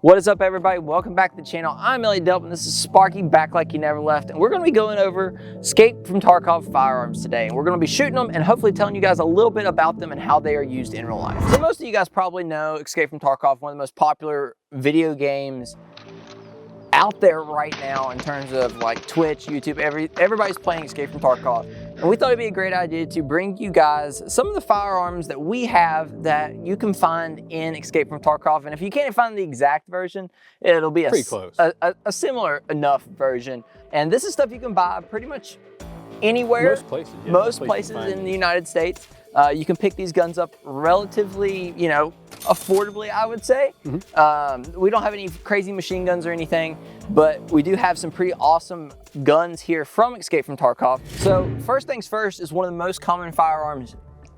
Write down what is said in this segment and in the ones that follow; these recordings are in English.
What is up, everybody? Welcome back to the channel. I'm Elliott Delp, and this is Sparky, back like you never left. And we're going to be going over Escape from Tarkov firearms today. And we're going to be shooting them and hopefully telling you guys a little bit about them and how they are used in real life. So most of you guys probably know Escape from Tarkov, one of the most popular video games out there right now in terms of like Twitch, YouTube, everybody's playing Escape from Tarkov. And we thought it'd be a great idea to bring you guys some of the firearms that we have that you can find in Escape from Tarkov. And if you can't find the exact version, it'll be a similar enough version. And this is stuff you can buy pretty much anywhere. Most places, yeah. Most places in the United States. You can pick these guns up relatively, affordably, I would say. We don't have any crazy machine guns or anything, but we do have some pretty awesome guns here from Escape from Tarkov. So first things first is one of the most common firearms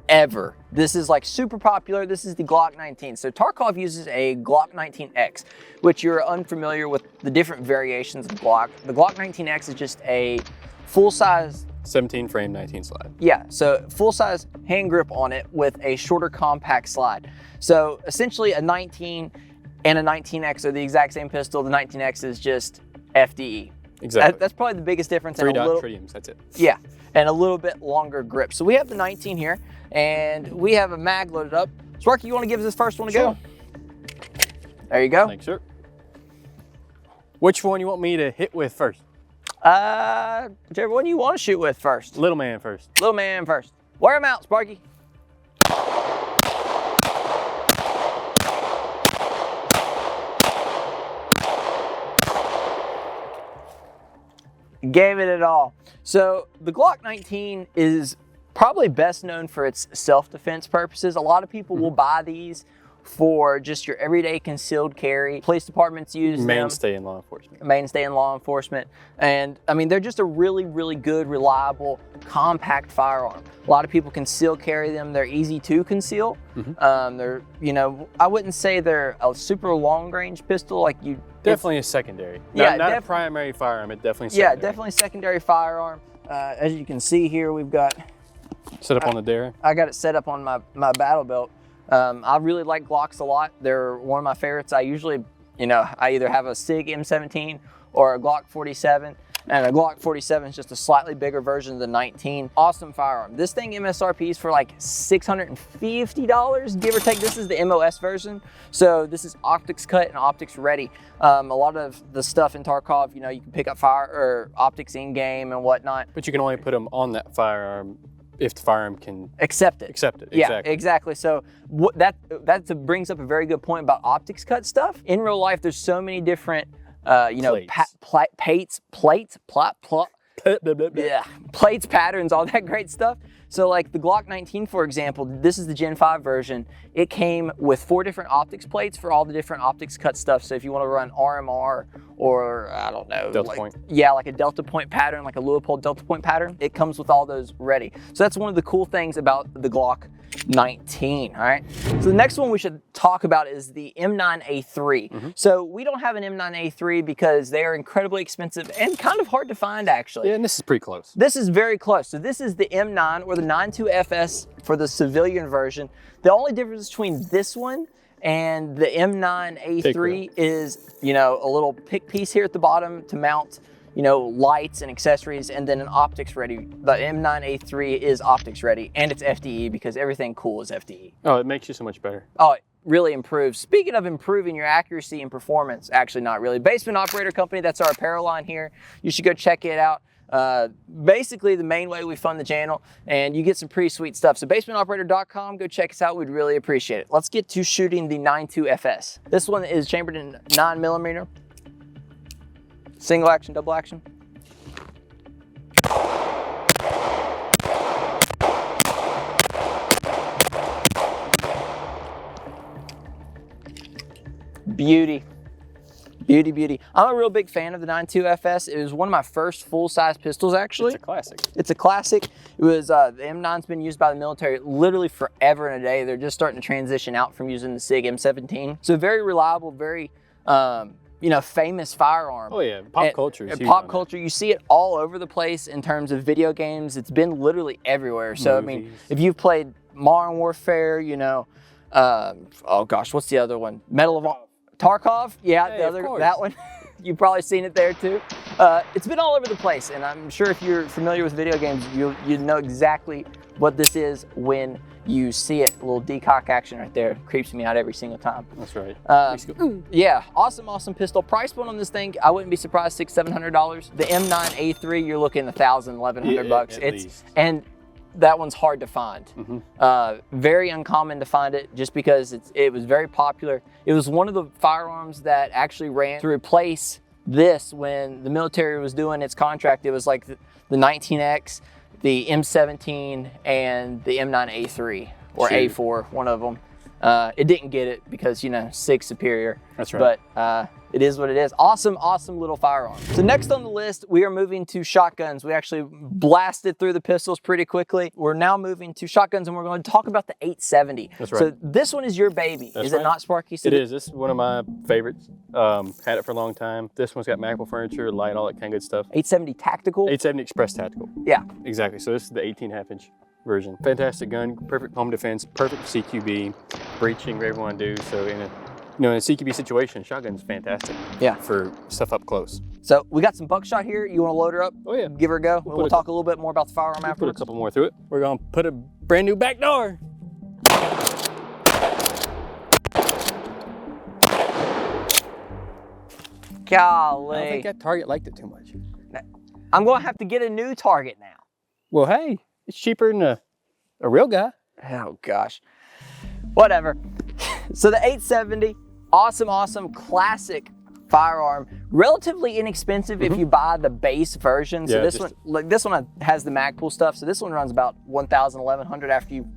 ever. This is like super popular. This is the Glock 19. So Tarkov uses a Glock 19X, which you're unfamiliar with the different variations of Glock. The Glock 19X is just a full-size 17 frame, 19 slide. Yeah, so full-size hand grip on it with a shorter compact slide. So essentially a 19 and a 19X are the exact same pistol. The 19X is just FDE. Exactly. That's probably the biggest difference. 3-dot tritiums, that's it. Yeah, and a little bit longer grip. So we have the 19 here, and we have a mag loaded up. Sparky, you want to give us this first one to go? There you go. Thanks, sir. Which one you want me to hit with first? Whichever one you want to shoot with first. Little man first. Little man first. Wear him out, Sparky. Gave it all. So the Glock 19 is probably best known for its self-defense purposes. A lot of people will buy these for just your everyday concealed carry. Police departments use them. Mainstay in law enforcement. Mainstay in law enforcement. And I mean, they're just a really, really good, reliable, compact firearm. A lot of people conceal carry them. They're easy to conceal. They're, I wouldn't say they're a super long range pistol like you. Definitely a secondary. Yeah, not a primary firearm, but definitely secondary. Yeah, definitely secondary firearm. As you can see here, we've got set up on the dare. I got it set up on my battle belt. I really like Glocks a lot. They're one of my favorites. I usually, I either have a SIG M17 or a Glock 47. And a Glock 47 is just a slightly bigger version of the 19. Awesome firearm. This thing MSRP is for like $650, give or take. This is the MOS version. So this is optics cut and optics ready. A lot of the stuff in Tarkov, you can pick up optics in game and whatnot. But you can only put them on that firearm if the firearm can accept it. Yeah, exactly. So that brings up a very good point about optics cut stuff. In real life, there's so many different plates, patterns, all that great stuff. So like the Glock 19, for example, this is the Gen 5 version. It came with 4 different optics plates for all the different optics cut stuff. So if you want to run RMR or I don't know, Delta point. Yeah, like a Delta point pattern, like a Leupold Delta point pattern, it comes with all those ready. So that's one of the cool things about the Glock 19, all right? So the next one we should talk about is the M9A3. So we don't have an M9A3 because they are incredibly expensive and kind of hard to find, actually. Yeah, and this is pretty close. This is very close. So this is the M9 or the 92FS for the civilian version. The only difference between this one and the M9A3 is, a little pick piece here at the bottom to mount lights and accessories, and then an optics ready. The M9A3 is optics ready, and it's FDE because everything cool is FDE. Oh, it makes you so much better. Oh, it really improves. Speaking of improving your accuracy and performance, actually not really. Basement Operator Company, that's our apparel line here. You should go check it out. Basically the main way we fund the channel, and you get some pretty sweet stuff. So basementoperator.com, go check us out. We'd really appreciate it. Let's get to shooting the 92FS. This one is chambered in 9mm. Single action, double action. Beauty. Beauty, beauty. I'm a real big fan of the 92FS. It was one of my first full-size pistols, actually. It's a classic. It's a classic. It was, the M9's been used by the military literally forever and a day. They're just starting to transition out from using the SIG M17. So very reliable, very, famous firearm. Oh yeah, pop culture. Pop culture, you see it all over the place in terms of video games. It's been literally everywhere. So, Movies. I mean, if you've played Modern Warfare, oh gosh, what's the other one? Tarkov, yeah, Hey, the of other, course. that one. You've probably seen it there too. It's been all over the place, and I'm sure if you're familiar with video games, you know exactly what this is when you see it. A little decock action right there. Creeps me out every single time. That's right. Yeah, awesome pistol. Price point on this thing, I wouldn't be surprised, $600-700. The M9A3, you're looking $1,000, $1,100 bucks. At least. And that one's hard to find. Very uncommon to find it, just because it was very popular. It was one of the firearms that actually ran to replace this when the military was doing its contract. It was like the 19X, the M17, and the M9A3 or A4, one of them. It didn't get it because, you know, SIG superior. That's right. But it is what it is. Awesome little firearm. So next on the list, we are moving to shotguns. We actually blasted through the pistols pretty quickly. We're now moving to shotguns, and we're going to talk about the 870. That's right. So this one is your baby. That's is it right. not, Sparky? So it is. This is one of my favorites. Had it for a long time. This one's got Mackable furniture, light, all that kind of good stuff. 870 tactical? 870 Express Tactical. Yeah. Exactly. So this is the 18.5-inch version. Fantastic gun, perfect home defense, perfect CQB, breaching, whatever you want to do. So in a in a CQB situation, shotgun's fantastic. Yeah. For stuff up close. So we got some buckshot here. You want to load her up? Oh yeah. Give her a go. We'll talk a little bit more about the firearm Put a afterwards. couple more through it. We're gonna put a brand new back door. Golly. I don't think that target liked it too much. I'm going to have to get a new target now. Well, hey, it's cheaper than a real guy. Oh gosh. Whatever. So the 870, awesome, classic firearm. Relatively inexpensive if you buy the base version. So Yeah, this one has the Magpul stuff. So this one runs about $1,000, $1,100 after you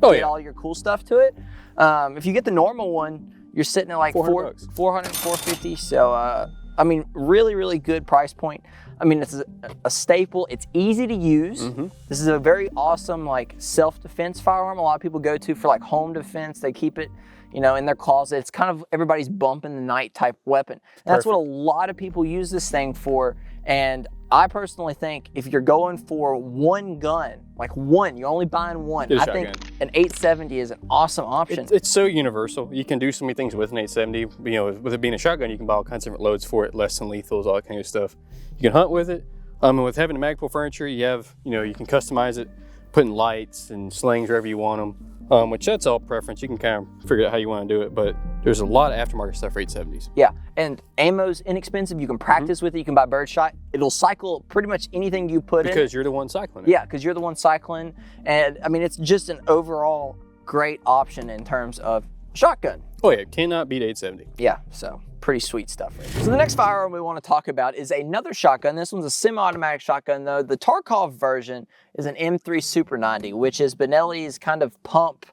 get all your cool stuff to it. If you get the normal one, you're sitting at like $400, $450. So I mean, really good price point. I mean, it's a staple. It's easy to use. This is a very awesome like self-defense firearm. A lot of people go to for like home defense. They keep it, you know, in their closet. It's kind of everybody's bump in the night type weapon. And that's what a lot of people use this thing for. And I personally think if you're going for one gun, like one, you're only buying one, I think an 870 is an awesome option. It's so universal. You can do so many things with an 870. You know, with it being a shotgun, you can buy all kinds of different loads for it, less than lethals, all that kind of stuff. You can hunt with it. And with having the Magpul furniture, you have, you know, you can customize it, putting lights and slings wherever you want them. Which that's all preference. You can kind of figure out how you want to do it, but there's a lot of aftermarket stuff for 870s. Yeah, and ammo's inexpensive. You can practice with it. You can buy birdshot. It'll cycle pretty much anything you put in. Because you're the one cycling it. Yeah, because you're the one cycling. And I mean, it's just an overall great option in terms of shotgun. Oh yeah, cannot beat 870. Yeah, so pretty sweet stuff. Right? So the next firearm we want to talk about is another shotgun. This one's a semi-automatic shotgun though. The Tarkov version is an M3 Super 90, which is Benelli's kind of pump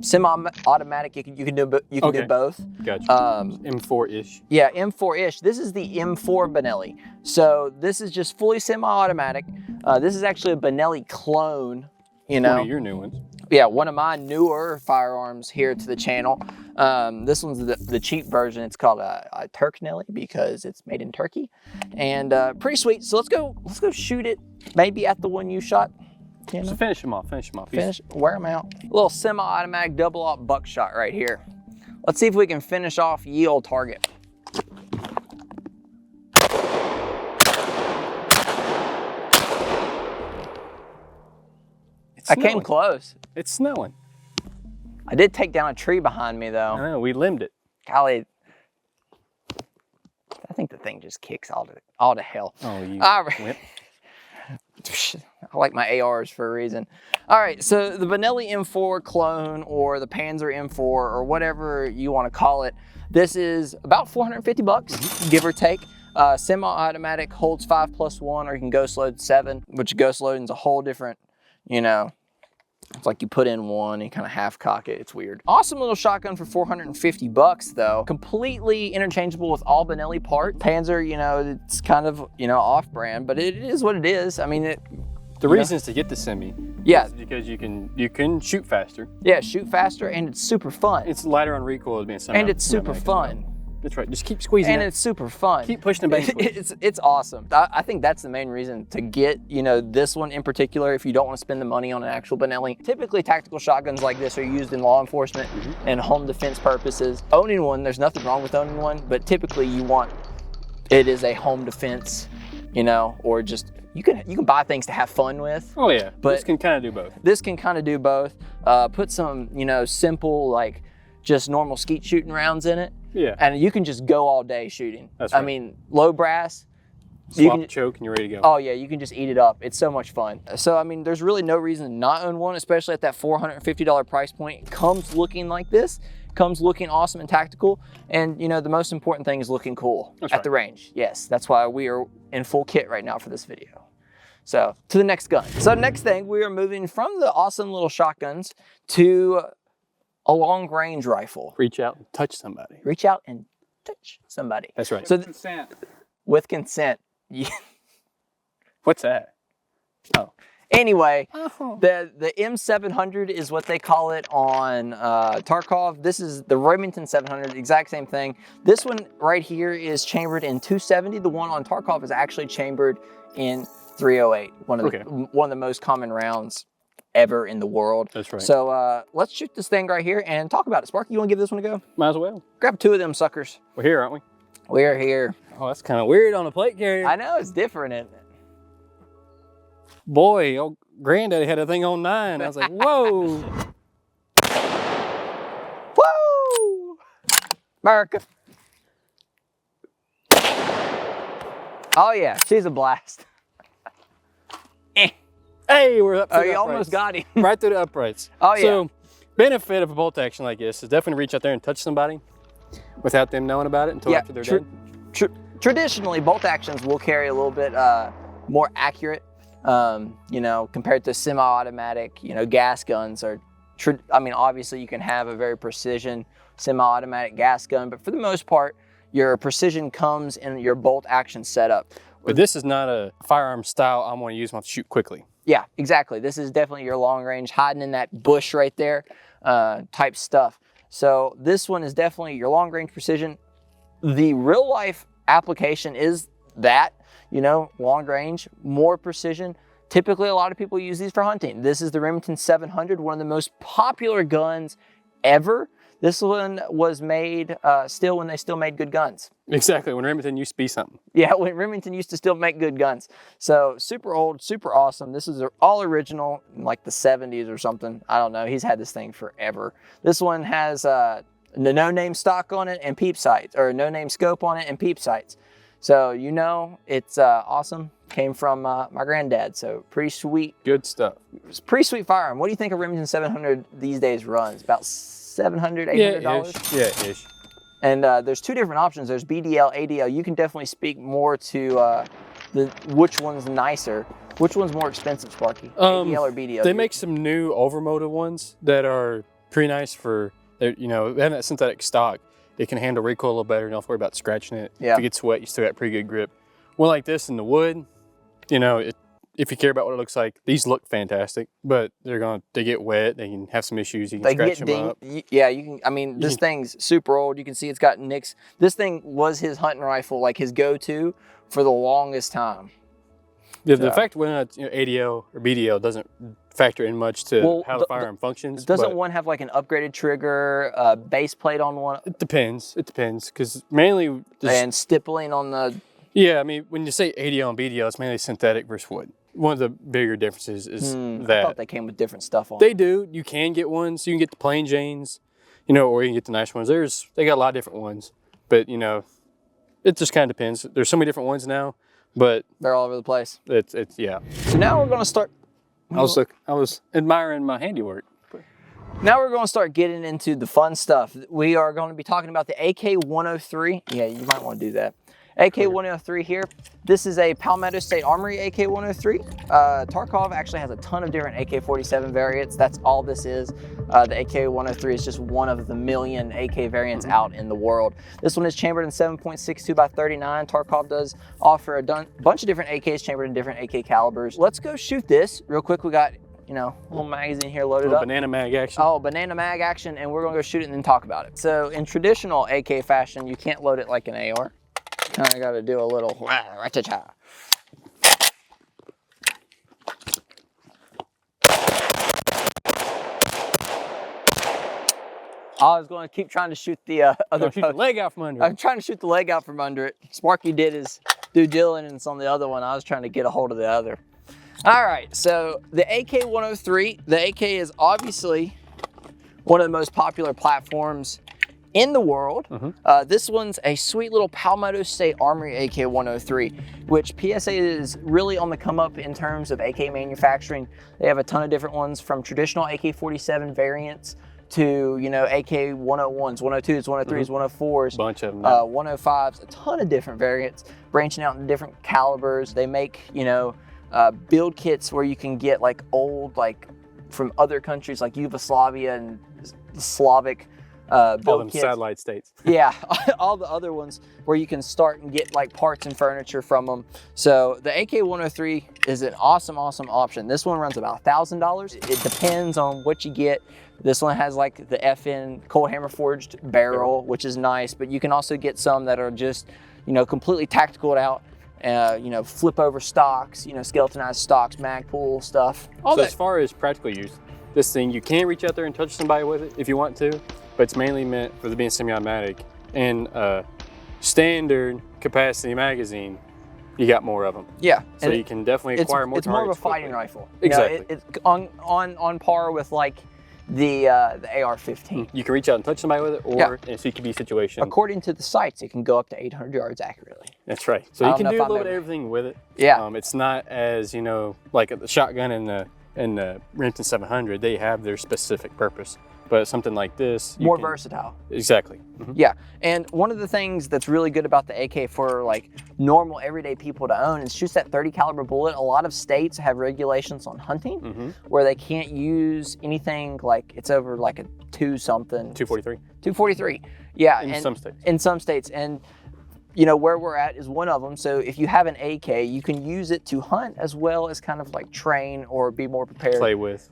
semi-automatic. You can do both. Gotcha. M4-ish. Yeah, M4-ish. This is the M4 Benelli. So this is just fully semi-automatic. This is actually a Benelli clone. You know, one of your new ones. Yeah, one of my newer firearms here to the channel. This one's the cheap version. It's called a Turknelli because it's made in Turkey, and pretty sweet. So let's go shoot it. Maybe at the one you shot. You know? So finish them off. Wear them out. A little semi-automatic double-aught buckshot right here. Let's see if we can finish off ye old target. I came close. It's snowing. I did take down a tree behind me though. I know, we limbed it. Golly, I think the thing just kicks all to hell. Oh, you wimp. I like my ARs for a reason. All right, so the Benelli M4 clone or the Panzer M4 or whatever you want to call it, this is about 450 bucks, give or take. Semi-automatic, holds 5+1, or you can ghost load 7, which ghost loading is a whole different, you know, it's like you put in one and kind of half cock it. It's weird. Awesome little shotgun for 450 bucks though. Completely interchangeable with all Benelli parts. Panzer, you know, it's kind of, you know, off brand, but it is what it is. I mean, the reasons to get the semi. Yeah. Is because you can shoot faster. Yeah, shoot faster and it's super fun. It's lighter on recoil as being semi-automatic. And it's super fun. That's right. Just keep squeezing and it. it's super fun. Keep pushing the base. It's awesome. I think that's the main reason to get, you know, this one in particular if you don't want to spend the money on an actual Benelli. Typically tactical shotguns like this are used in law enforcement and home defense purposes. Owning one, there's nothing wrong with owning one, but typically you want it is a home defense, you know, or just you can buy things to have fun with. Oh yeah, but this can kind of do both. This can kind of do both. Put some, you know, simple like just normal skeet shooting rounds in it. Yeah. And you can just go all day shooting. That's right. I mean, low brass. Swap the choke and you're ready to go. Oh yeah, you can just eat it up. It's so much fun. So I mean, there's really no reason to not own one, especially at that $450 price point. It comes looking like this, comes looking awesome and tactical. And you know, the most important thing is looking cool at the range. Yes, that's why we are in full kit right now for this video. So to the next gun. So next thing, we are moving from the awesome little shotguns to a long range rifle. Reach out and touch somebody. Reach out and touch somebody. That's right. So With consent. with consent. Yeah. What's that? Oh. Anyway, the M700 is what they call it on Tarkov. This is the Remington 700, exact same thing. This one right here is chambered in 270. The one on Tarkov is actually chambered in 308, one of the most common rounds ever in the world. That's right. So let's shoot this thing right here and talk about it. Sparky, you want to give this one a go? Might as well. Grab 2 of them suckers. We're here, aren't we? We're here. Oh, that's kind of weird on a plate carrier. I know, it's different, isn't it? Boy, old granddaddy had a thing on 9. I was like, whoa. Woo! America. Oh yeah, she's a blast. Hey, we're up to Oh, the you uprights. almost got him. Right through the uprights. Oh, yeah. So, benefit of a bolt action like this is definitely reach out there and touch somebody without them knowing about it until after they're dead. Traditionally, bolt actions will carry a little bit more accurate, you know, compared to semi-automatic, you know, gas guns. I mean, obviously you can have a very precision semi-automatic gas gun, but for the most part, your precision comes in your bolt action setup. But this is not a firearm style I'm going to use to shoot quickly. Yeah, exactly. This is definitely your long range, hiding in that bush right there type stuff. So this one is definitely your long range precision. The real life application is that, you know, long range, more precision. Typically, a lot of people use these for hunting. This is the Remington 700, one of the most popular guns ever. This one was made still when they still made good guns. Exactly, when Remington used to be something. Yeah, when Remington used to still make good guns. So super old, super awesome. This is all original, in like the 70s or something. I don't know, he's had this thing forever. This one has the no-name stock on it and peep sights, or no-name scope on it and peep sights. So you know it's awesome. Came from my granddad, so pretty sweet. Good stuff. It's pretty sweet firearm. What do you think a Remington 700 these days runs? About $700, $800? Yeah, ish. And there's 2 different options. There's BDL, ADL. You can definitely speak more to which one's nicer. Which one's more expensive, Sparky? ADL or BDL? They make some new overmolded ones that are pretty nice for, you know, they have that synthetic stock. It can handle recoil a little better. You don't have to worry about scratching it. Yeah. If it gets wet, you still got pretty good grip. One like this in the wood, you know, if you care about what it looks like, these look fantastic, but they get wet, they can have some issues, you can scratch them up. Yeah, you can, I mean, this thing's super old. You can see it's got nicks. This thing was his hunting rifle, like his go-to for the longest time. Yeah, the fact whether or not, you know, ADL or BDL doesn't factor in much to how the firearm functions. Doesn't one have like an upgraded trigger, base plate on one? It depends, because mainly... And stippling on the... Yeah, I mean, when you say ADL and BDL, it's mainly synthetic versus wood. One of the bigger differences is that... I thought they came with different stuff on. They do. You can get ones. You can get the plain Janes, you know, or you can get the nice ones. They got a lot of different ones, but you know, it just kind of depends. There's so many different ones now, but they're all over the place. It's yeah. So now we're gonna start. I was admiring my handiwork. Now we're going to start getting into the fun stuff. We are going to be talking about the AK-103. Yeah, you might want to do that. AK-103 here. This is a Palmetto State Armory AK-103. Tarkov actually has a ton of different AK-47 variants. That's all this is. The AK-103 is just one of the million AK variants out in the world. This one is chambered in 7.62 by 39. Tarkov does offer a bunch of different AKs chambered in different AK calibers. Let's go shoot this real quick. We got you know, little magazine here loaded little up. banana mag action. Oh, banana mag action, and we're gonna go shoot it and then talk about it. So in traditional AK fashion, you can't load it like an AR. Kind of got to do a little ra-cha-cha. I was going to keep trying to shoot the other shoot the leg out from under it. I'm trying to shoot the leg out from under it. Sparky did his due diligence on the other one. I was trying to get a hold of the other. All right, so the AK-103, the AK is obviously one of the most popular platforms in the world. This one's a sweet little Palmetto State Armory AK-103, which PSA is really on the come up in terms of AK manufacturing. They have a ton of different ones, from traditional AK-47 variants to, you know, AK-101s, 102s, 103s, 104s, bunch of them, 105s, a ton of different variants, branching out in different calibers. They make, you know, build kits where you can get like old, like from other countries like Yugoslavia and Slavic build all them kits. satellite states. Yeah, all the other ones where you can start and get like parts and furniture from them. So the AK-103 is an awesome option. This one runs about $1,000. It depends on what you get. This one has like the FN cold hammer forged barrel, which is nice, but you can also get some that are just, you know, completely tacticaled out. You know, flip over stocks, you know, skeletonized stocks, mag pull stuff. So as far as practical use, this thing, you can reach out there and touch somebody with it if you want to, but it's mainly meant for the being semi-automatic. And standard capacity magazine, you got more of them. Yeah. So you can definitely acquire more. It's more of a fighting rifle. Exactly. You know, it's on par with like the AR-15. You can reach out and touch somebody with it, or in a CQB situation. According to the sites, it can go up to 800 yards accurately. That's right. So you can do a little bit of everything with it. Yeah. It's not as, you know, like the shotgun and the Remington 700, they have their specific purpose. But something like this, more versatile. Exactly. Yeah, and one of the things that's really good about the AK for like normal everyday people to own is shoots that 30 caliber bullet. A lot of states have regulations on hunting where they can't use anything like it's over like a 243. 243. Yeah, in some states. In some states, and you know where we're at is one of them. So if you have an AK, you can use it to hunt as well as kind of like train or be more prepared. Play with.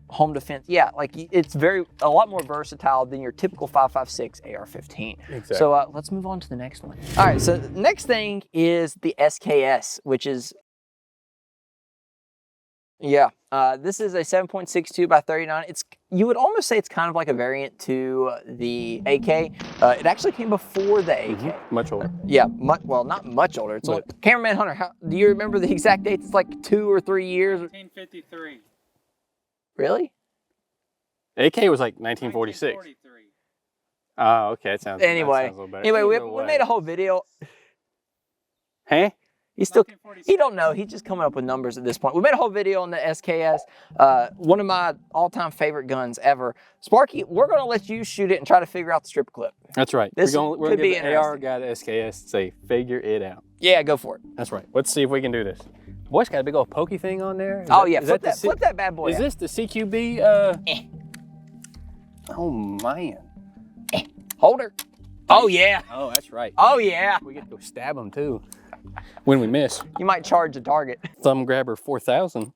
Home defense. Yeah, like it's a lot more versatile than your typical 5.56 AR-15. Exactly. So let's move on to the next one. All right, so the next thing is the SKS, which is, this is a 7.62 by 39. You would almost say it's kind of like a variant to the AK. It actually came before the AK. Much older. Yeah, well, not much older. It's like, Cameraman Hunter, do you remember the exact dates? It's like 2 or 3 years. 1953. Really? AK was like 1946. 1943. Oh, okay. That sounds, anyway, that sounds a little better. anyway, we made a whole video. Huh? He don't know. He's just coming up with numbers at this point. We made a whole video on the SKS, one of my all-time favorite guns ever. Sparky, we're going to let you shoot it and try to figure out the strip clip. That's right. This we're could going be to give the AR guy the SKS and say, figure it out. Yeah, go for it. That's right. Let's see if we can do this. Boy, it's got a big old pokey thing on there. Flip that bad boy Is out. this the CQB? Oh, man. Hold her. Oh, yeah. Oh, that's right. Oh, yeah. We get to stab them, too, when we miss. You might charge a target. Thumb grabber 4000. All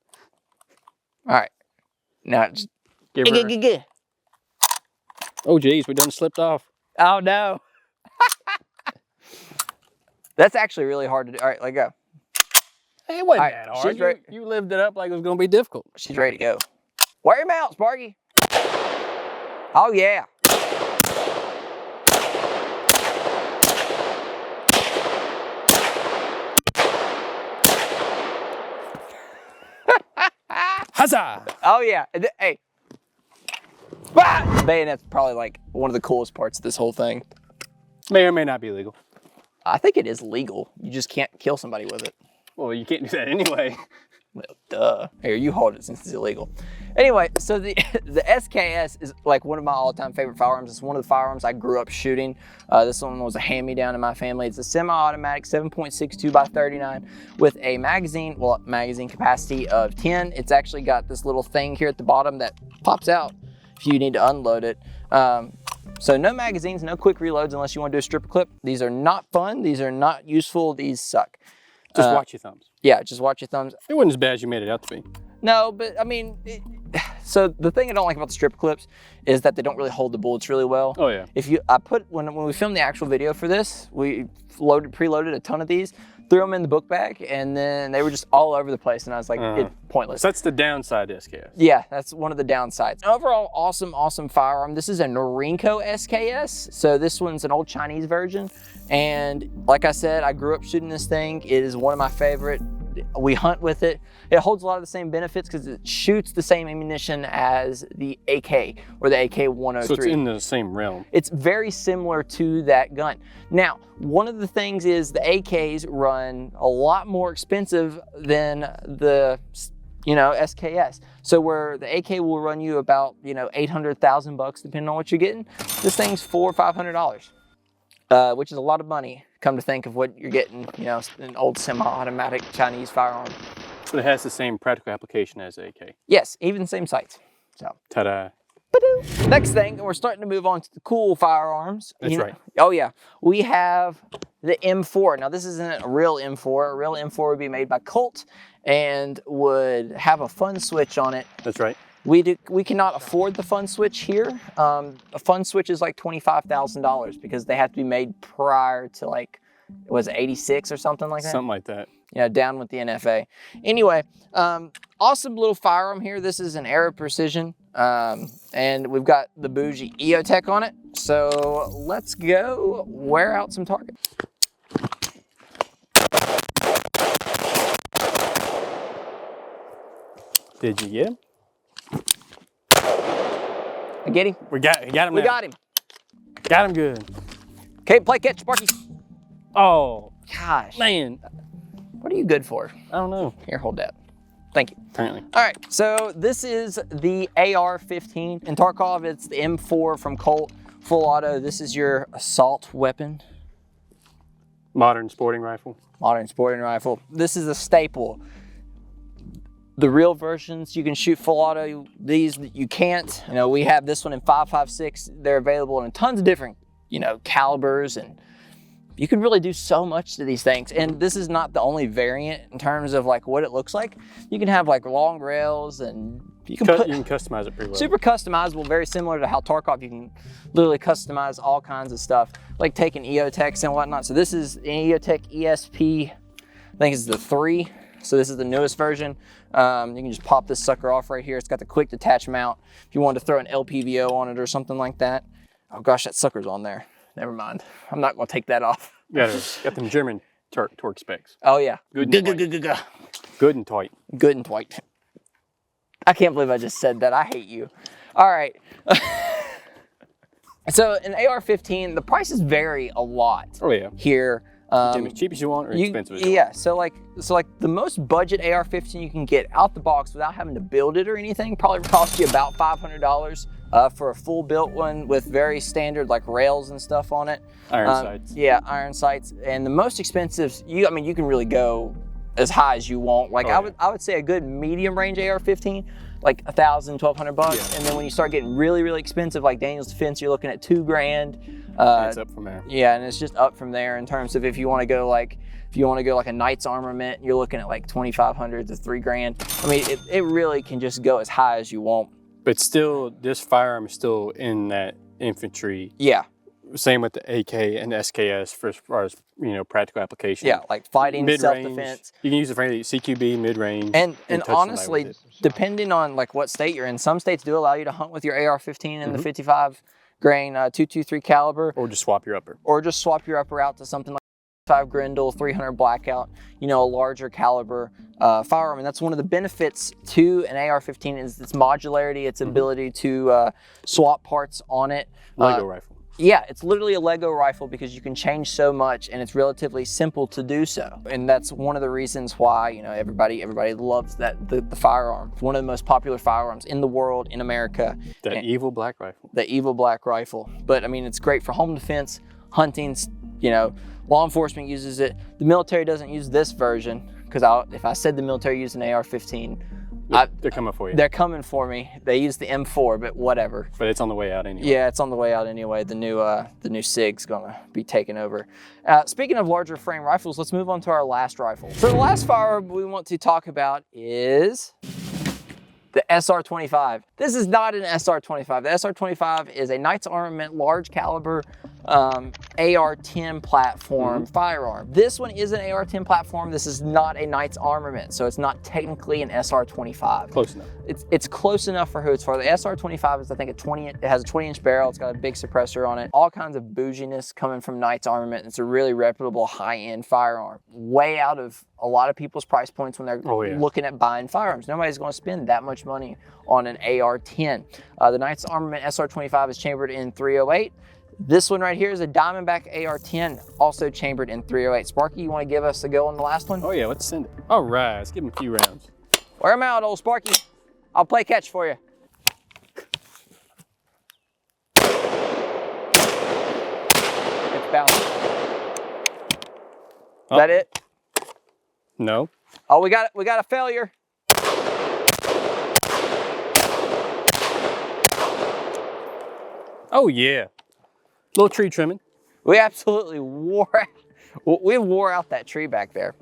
right. Now, just Give her... Oh, geez, we done slipped off. Oh, no. That's actually really hard to do. All right, let go. Hey, it wasn't All right, that hard. she's ready. You lived it up like it was going to be difficult. She's ready to go. Wear him out, Sparky. Oh, yeah. Huzzah! Oh, yeah. Hey. Ah! Bayonet's probably like one of the coolest parts of this whole thing. May or may not be legal. I think it is legal. You just can't kill somebody with it. Well, you can't do that anyway. Well, duh. Here, you hold it since it's illegal. Anyway, so the SKS is like one of my all-time favorite firearms. It's one of the firearms I grew up shooting. This one was a hand-me-down in my family. It's a semi-automatic 7.62 by 39 with a magazine capacity of 10. It's actually got this little thing here at the bottom that pops out if you need to unload it. So no magazines, no quick reloads unless you want to do a stripper clip. These are not fun. These are not useful. These suck. Just watch your thumbs. Yeah, just watch your thumbs. It wasn't as bad as you made it out to be. No, but I mean, so the thing I don't like about the strip clips is that they don't really hold the bullets really well. Oh yeah. When we filmed the actual video for this, we preloaded a ton of these, threw them in the book bag, and then they were just all over the place, and I was like, it's pointless. So that's the downside to SKS. Yeah, that's one of the downsides. Overall, awesome firearm. This is a Norinco SKS, so this one's an old Chinese version, and like I said, I grew up shooting this thing. It is one of my favorite. We hunt with it. It holds a lot of the same benefits because it shoots the same ammunition as the AK or the AK-103. So it's in the same realm. It's very similar to that gun. Now, one of the things is the AKs run a lot more expensive than the SKS. So where the AK will run you about 800,000 bucks depending on what you're getting, this thing's $400 or $500, which is a lot of money. Come to think of what you're getting, an old semi-automatic Chinese firearm. But it has the same practical application as the AK. Yes, even the same sights. So. Ta-da. Next thing, we're starting to move on to the cool firearms. That's right. Oh yeah, we have the M4. Now this isn't a real M4. A real M4 would be made by Colt and would have a fun switch on it. That's right. We cannot afford the fun switch here. A fun switch is like $25,000 because they have to be made prior to like, was it 86 or something like that? Something like that. Yeah, down with the NFA. Anyway, awesome little firearm here. This is an Arrow Precision, and we've got the bougie EOTech on it. So let's go wear out some targets. Did you get him? I get him. We got him now. We got him. Got him good. Okay, play catch, Sparky. Oh, gosh. Man. What are you good for? I don't know. Here, hold that. Thank you. Apparently. All right, so this is the AR-15. In Tarkov, it's the M4 from Colt, full auto. This is your assault weapon. Modern sporting rifle. Modern sporting rifle. This is a staple. The real versions, you can shoot full auto. These, you can't. We have this one in 5.56. They're available in tons of different, calibers, and you can really do so much to these things. And this is not the only variant in terms of like what it looks like. You can have like long rails, and you can customize it pretty well. Super customizable, very similar to how Tarkov, you can literally customize all kinds of stuff, like taking EOTechs and whatnot. So this is an EOTech ESP, I think it's the 3. So this is the newest version. You can just pop this sucker off right here. It's got the quick detach mount. If you wanted to throw an LPVO on it or something like that. Oh gosh, that sucker's on there. Never mind. I'm not gonna take that off. Got them German torque specs. Oh yeah. Good and tight. Good and tight. Good and tight. I can't believe I just said that. I hate you. All right. So an AR-15, the prices vary a lot. Oh yeah. Here. As cheap as you want or expensive as you want. So like the most budget AR-15 you can get out the box without having to build it or anything probably cost you about $500 for a full built one with very standard like rails and stuff on it. Iron sights. Yeah, iron sights. And the most expensive, you can really go as high as you want. Like I would say a good medium range AR-15, like $1,000, $1,200 bucks. Yeah. And then when you start getting really, really expensive, like Daniel's Defense, you're looking at $2,000. It's up from there. Yeah, and it's just up from there in terms of if you want to go like a Knight's Armament, you're looking at like $2,500 to $3,000. I mean, it really can just go as high as you want. But still, this firearm is still in that infantry. Yeah. Same with the AK and the SKS for as far as practical application. Yeah, like fighting, self-defense. You can use it for any CQB, mid-range. And honestly, depending on like what state you're in, some states do allow you to hunt with your AR-15 and the 55 grain 223 caliber. Or just swap your upper. Or just swap your upper out to something like 5 Grendel, 300 Blackout, a larger caliber firearm. And that's one of the benefits to an AR-15 is its modularity, its ability to swap parts on it. Lego rifle. Yeah, it's literally a Lego rifle because you can change so much and it's relatively simple to do so. And that's one of the reasons why, everybody loves the firearm. It's one of the most popular firearms in the world, in America. The evil black rifle. The evil black rifle. But I mean, it's great for home defense, hunting, law enforcement uses it. The military doesn't use this version because if I said the military used an AR-15, they're coming for you. They're coming for me. They use the M4, but whatever. But it's on the way out anyway. Yeah, it's on the way out anyway. The new SIG's gonna be taking over. Speaking of larger frame rifles, let's move on to our last rifle. So the last firearm we want to talk about is The SR25. This is not an SR25. The SR25 is a Knight's Armament large caliber AR-10 platform firearm. This one is an AR-10 platform. This is not a Knight's Armament, so it's not technically an SR25. Close enough. It's close enough for who it's for. The SR25 is, I think, it has a 20-inch barrel. It's got a big suppressor on it. All kinds of bouginess coming from Knight's Armament. It's a really reputable, high-end firearm. Way out of a lot of people's price points when they're looking at buying firearms. Nobody's going to spend that much money on an AR-10. The Knight's Armament SR25 is chambered in .308. This one right here is a Diamondback AR-10, also chambered in .308. Sparky, you want to give us a go on the last one? Oh yeah, let's send it. All right, let's give him a few rounds. Wear them out, old Sparky. I'll play catch for you. It's bouncing. Is that it? No. Oh, we got a failure. Oh yeah. Little tree trimming. We absolutely wore out that tree back there.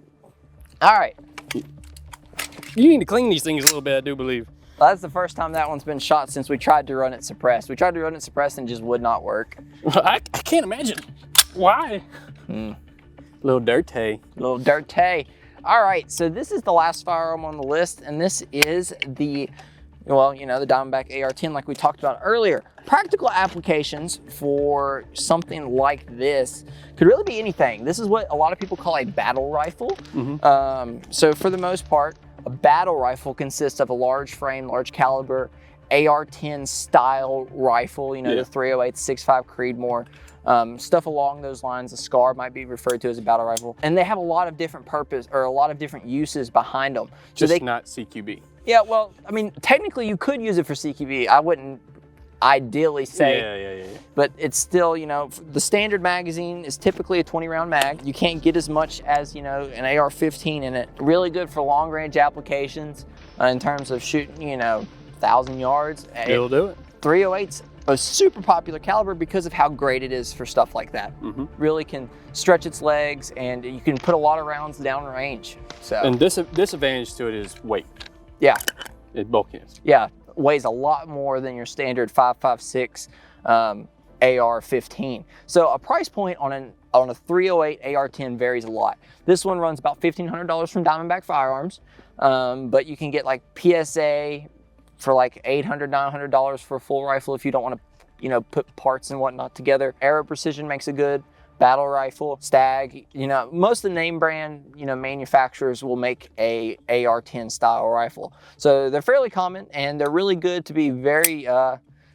All right. You need to clean these things a little bit, I do believe. Well, that's the first time that one's been shot since we tried to run it suppressed. We tried to run it suppressed and it just would not work. I can't imagine. Why? Little dirty. Little dirty. All right, so this is the last firearm on the list, and this is the, well, you know, the Diamondback AR-10 like we talked about earlier. Practical applications for something like this could really be anything. This is what a lot of people call a battle rifle. So for the most part, a battle rifle consists of a large frame, large caliber AR-10 style rifle, you know, the .308, 6.5 Creedmoor, stuff along those lines. A SCAR might be referred to as a battle rifle. And they have a lot of different purpose, or a lot of different uses behind them. So Just not CQB. Yeah, well, I mean, technically you could use it for CQB. I wouldn't ideally say, Yeah. but it's still, you know, the standard magazine is typically a 20-round mag. You can't get as much as, you know, an AR-15 in it. Really good for long-range applications in terms of shooting, you know, 1,000 yards. It'll do it. .308's a super popular caliber because of how great it is for stuff like that. Really can stretch its legs, and you can put a lot of rounds down range. So, and disadvantage to it is weight. Yeah. It's bulkiness. Yeah, weighs a lot more than your standard 5.56 AR-15. So a price point on a .308 AR-10 varies a lot. This one runs about $1,500 from Diamondback Firearms, but you can get like PSA for like $800, $900 for a full rifle if you don't want to, you know, put parts and whatnot together. Arrow Precision makes a good battle rifle. Stag, you know, most of the name brand, you know, manufacturers will make a AR-10 style rifle. So they're fairly common, and they're really good to be very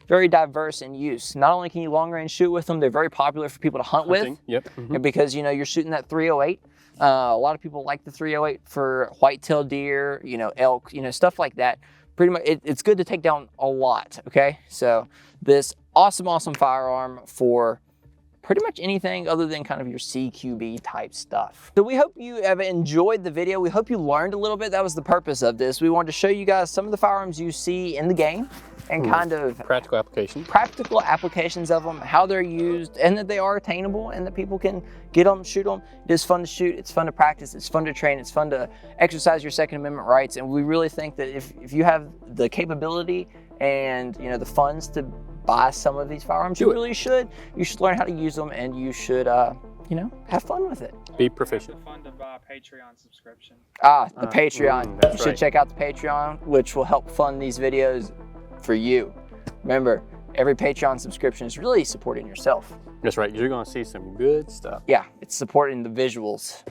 diverse in use. Not only can you long range shoot with them, they're very popular for people to hunt with. Yep. Because, you know, you're shooting that .308. A lot of people like the .308 for whitetail deer, you know, elk, you know, stuff like that. Pretty much, it's good to take down a lot, okay? So this awesome firearm for pretty much anything other than kind of your CQB type stuff. So we hope you have enjoyed the video. We hope you learned a little bit. That was the purpose of this. We wanted to show you guys some of the firearms you see in the game and kind of practical applications of them, how they're used, and that they are attainable and that people can get them, shoot them. It is fun to shoot, it's fun to practice, it's fun to train, it's fun to exercise your Second Amendment rights. And we really think that if you have the capability and, you know, the funds to buy some of these firearms, you really should. You should learn how to use them, and you should, you know, have fun with it. Be proficient. It's fun to buy a Patreon subscription. The Patreon. You should right. check out the Patreon, which will help fund these videos for you. Remember, every Patreon subscription is really supporting yourself. That's right. You're going to see some good stuff. Yeah, it's supporting the visuals.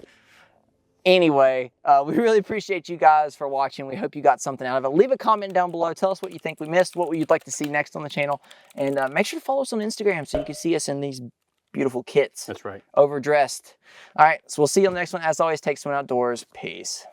Anyway, we really appreciate you guys for watching. We hope you got something out of it. Leave a comment down below. Tell us what you think we missed, what you'd like to see next on the channel. And make sure to follow us on Instagram so you can see us in these beautiful kits. That's right. Overdressed. All right, so we'll see you on the next one. As always, take someone outdoors. Peace.